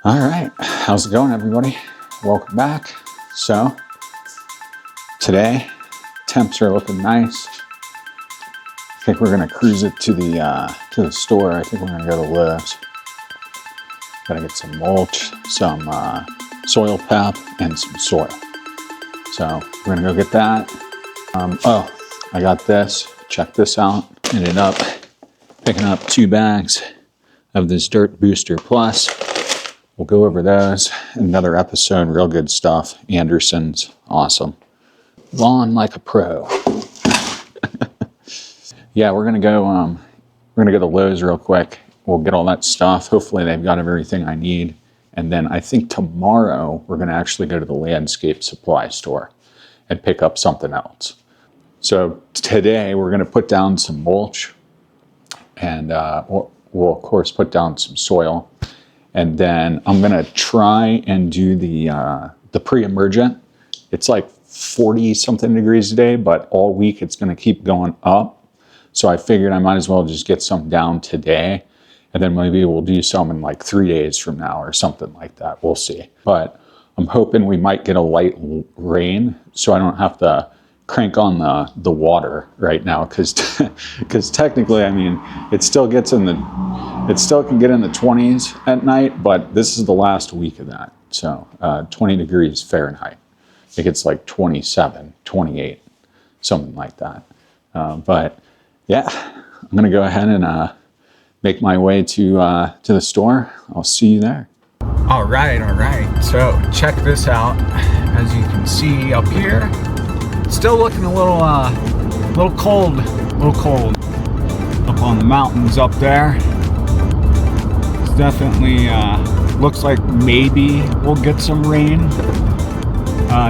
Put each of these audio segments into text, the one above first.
All right, how's it going, everybody? Welcome back. So today, temps are looking nice. I think we're gonna cruise it to the store. I think we're gonna go to Lowe's. Gotta get some mulch, some Soil Pep, and some soil. So we're gonna go get that. Oh, I got this. Check this out. Ended up picking up 2 bags of this Dirt Booster Plus. We'll go over those. Another episode, real good stuff. Anderson's, awesome. Lawn like a pro. Yeah, we're gonna go to Lowe's real quick. We'll get all that stuff. Hopefully they've got everything I need. And then I think tomorrow we're gonna actually go to the landscape supply store and pick up something else. So today we're gonna put down some mulch, and we'll of course put down some soil. And then I'm gonna try and do the pre-emergent. It's like 40 something degrees today, but all week it's gonna keep going up. So I figured I might as well just get some down today, and then maybe we'll do some in like 3 days from now or something like that. We'll see. But I'm hoping we might get a light rain so I don't have to crank on the water right now, because technically, I mean, it still can get in the 20s at night, but this is the last week of that. So 20 degrees Fahrenheit. It gets like 27, 28, something like that. But yeah, I'm gonna go ahead and make my way to the store. I'll see you there. All right. So check this out. As you can see up here, still looking a little cold up on the mountains up there. It's definitely looks like maybe we'll get some rain.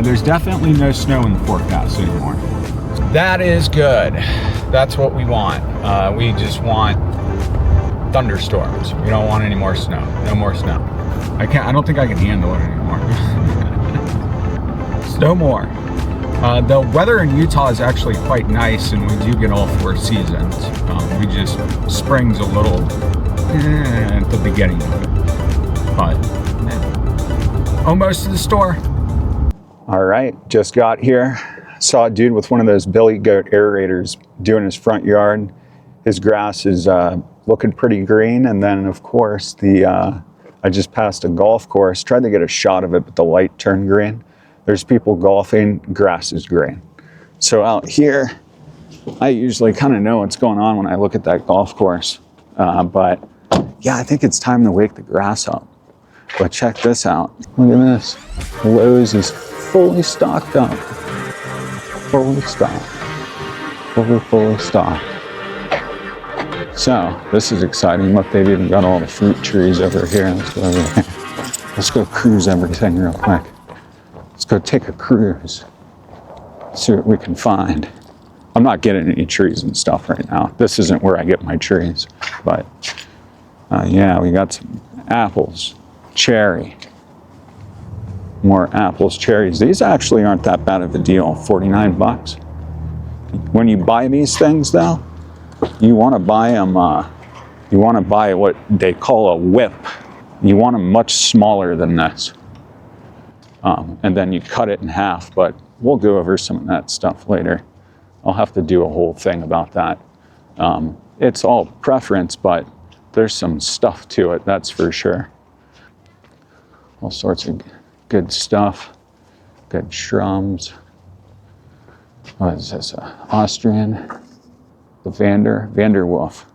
There's definitely no snow in the forecast anymore. That is good. That's what we want. We just want thunderstorms. We don't want any more snow. No more snow. I don't think I can handle it anymore. No more. The weather in Utah is actually quite nice, and we do get all 4 seasons. We just, spring's a little at the beginning of it, but almost to the store. All right, just got here. Saw a dude with one of those billy goat aerators doing his front yard. His grass is looking pretty green, and then of course I just passed a golf course, tried to get a shot of it, but the light turned green. There's people golfing, grass is green. So out here, I usually kind of know what's going on when I look at that golf course. But yeah, I think it's time to wake the grass up. But check this out. Look at this. Lowe's is fully stocked up. Fully stocked. Fully stocked. So this is exciting. Look, they've even got all the fruit trees over here. Let's go over there. Let's go cruise everything real quick. Let's go take a cruise, see what we can find. I'm not getting any trees and stuff right now. This isn't where I get my trees, but yeah, we got some apples, cherry, more apples, cherries. These actually aren't that bad of a deal, 49 bucks. When you buy these things though, you want to buy them, you want to buy what they call a whip. You want them much smaller than this. And then you cut it in half, but we'll go over some of that stuff later. I'll have to do a whole thing about that. It's all preference, but there's some stuff to it, that's for sure. All sorts of good stuff, good shrubs. What is this, Austrian? The Vanderwolf.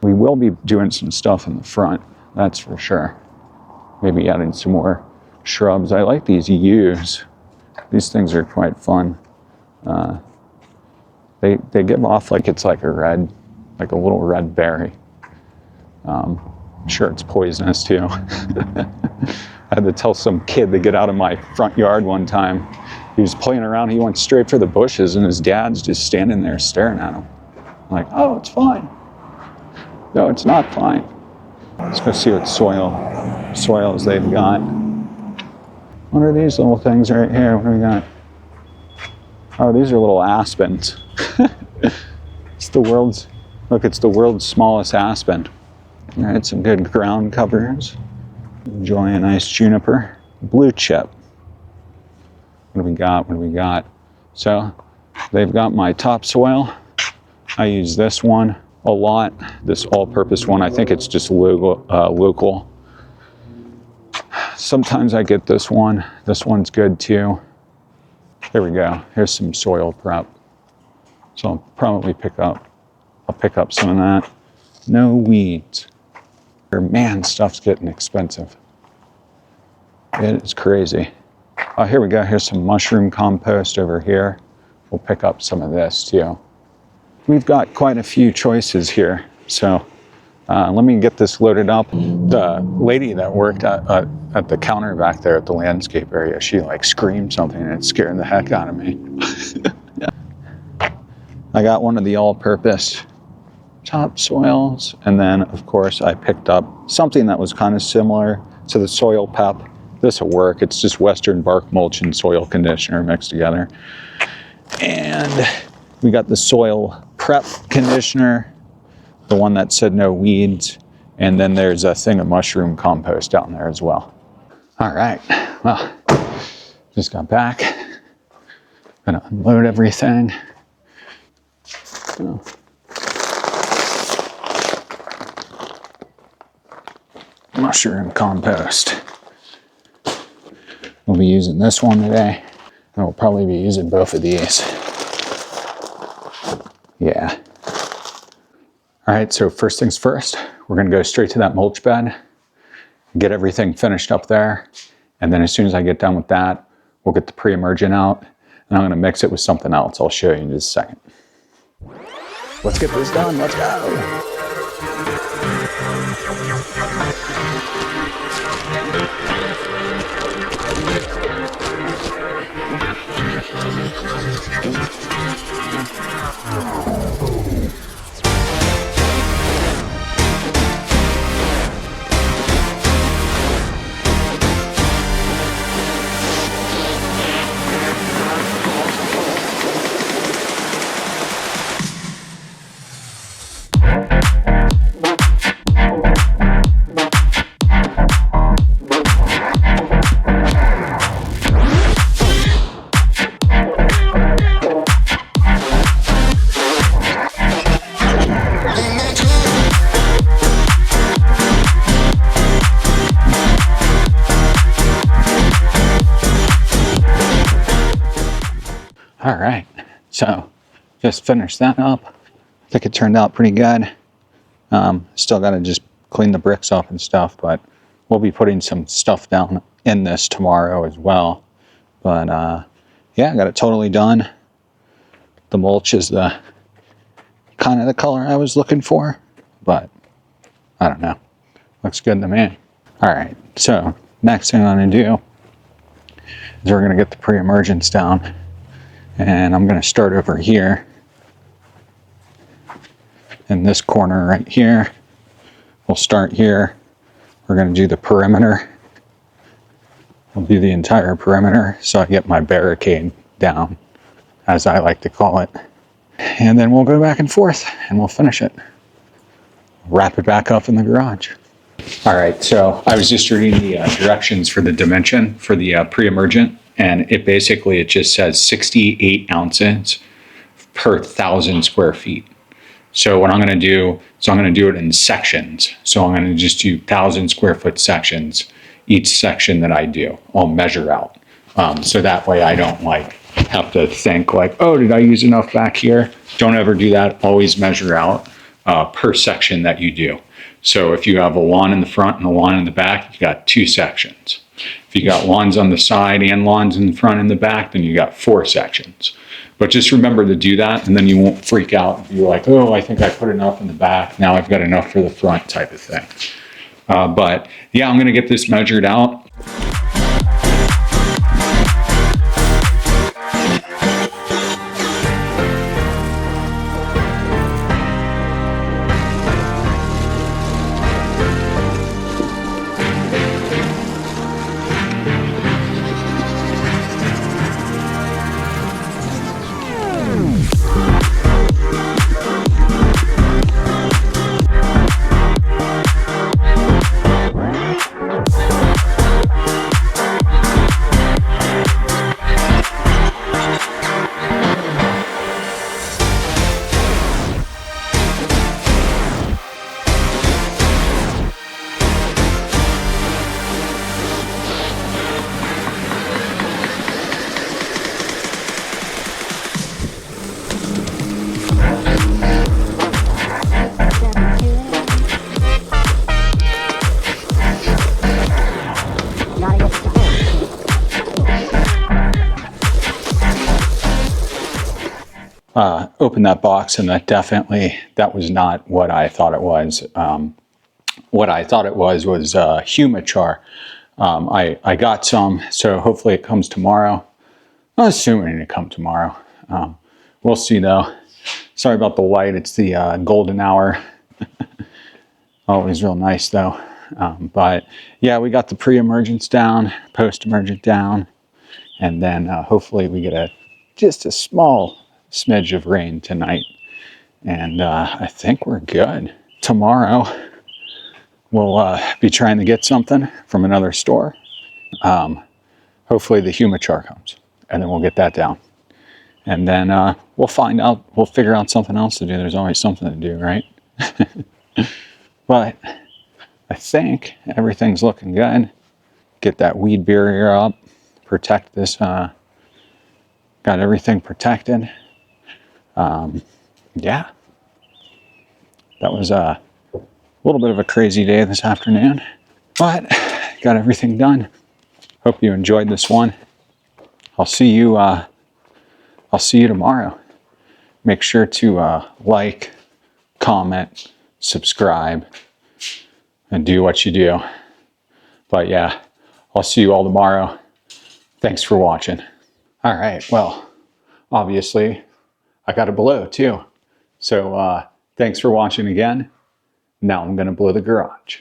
We will be doing some stuff in the front, that's for sure. Maybe adding some more shrubs. I like these yews. These things are quite fun. They give off like it's like a little red berry. I'm sure it's poisonous too. I had to tell some kid to get out of my front yard one time. He was playing around, he went straight for the bushes, and his dad's just standing there staring at him. I'm like, oh, it's fine. No, it's not fine. Let's go see what soils they've got. What are these little things right here? What do we got? Oh, these are little aspens. It's the world's smallest aspen. All right, some good ground covers. Enjoy a nice juniper blue chip. What do we got? What do we got? So they've got my topsoil. I use this one a lot, this all-purpose one. I think it's just local. Sometimes I get this one. This one's good too. There we go. Here's some soil prep. So I'll probably pick up some of that. No weeds. Man, stuff's getting expensive. It is crazy. Oh, here we go. Here's some mushroom compost over here. We'll pick up some of this too. We've got quite a few choices here. So let me get this loaded up. The lady that worked at the counter back there at the landscape area, she like screamed something and it scared the heck out of me. Yeah. I got one of the all-purpose topsoils, and then of course I picked up something that was kind of similar to the Soil Pep. This will work. It's just Western bark mulch and soil conditioner mixed together. And we got the Soil Prep conditioner, the one that said no weeds, and then there's a thing of mushroom compost down there as well. All right, well, just got back. Gonna unload everything. So. Mushroom compost. We'll be using this one today, and we'll probably be using both of these. Yeah. All right, so first things first, we're gonna go straight to that mulch bed, get everything finished up there, and then as soon as I get done with that, we'll get the pre-emergent out, and I'm gonna mix it with something else. I'll show you in just a second. Let's get this done, let's go. All right, so just finished that up. I think it turned out pretty good. Still got to just clean the bricks off and stuff, but we'll be putting some stuff down in this tomorrow as well. But yeah, I got it totally done. The mulch is the kind of the color I was looking for, but I don't know. Looks good to me. All right, so next thing I'm gonna do is we're gonna get the pre-emergence down. And I'm going to start over here in this corner right here. We'll start here. We're going to do the perimeter. We'll do the entire perimeter so I get my barricade down, as I like to call it. And then we'll go back and forth and we'll finish it. Wrap it back up in the garage. All right, so I was just reading the directions for the dimension for the pre-emergent. And it just says 68 ounces per 1,000 square feet. So what I'm gonna do, I'm gonna do it in sections. So I'm gonna just do 1,000 square foot sections. Each section that I do, I'll measure out. So that way I don't like have to think like, oh, did I use enough back here? Don't ever do that. Always measure out per section that you do. So if you have a lawn in the front and a lawn in the back, you got 2 sections. If you got lawns on the side and lawns in the front and the back, then you got 4 sections. But just remember to do that, and then you won't freak out and be like, oh, I think I put enough in the back. Now I've got enough for the front type of thing. But yeah, I'm gonna get this measured out. opened that box, and that was not what I thought it was. What I thought it was Humichar. I got some, so hopefully it comes tomorrow. I'm assuming it comes tomorrow. We'll see though. Sorry about the light. It's the golden hour. Always real nice though. But yeah, we got the pre-emergence down, post-emergent down, and then hopefully we get just a small smidge of rain tonight. And I think we're good. Tomorrow, we'll be trying to get something from another store. Hopefully the Humichar comes, and then we'll get that down. And then we'll figure out something else to do. There's always something to do, right? But I think everything's looking good. Get that weed barrier up, protect this, got everything protected. Yeah, that was a little bit of a crazy day this afternoon, but got everything done. Hope you enjoyed this one. I'll see you tomorrow. Make sure to like, comment, subscribe, and do what you do. But yeah, I'll see you all tomorrow. Thanks for watching. All right, well, obviously I got to blow too. So thanks for watching again. Now I'm gonna blow the garage.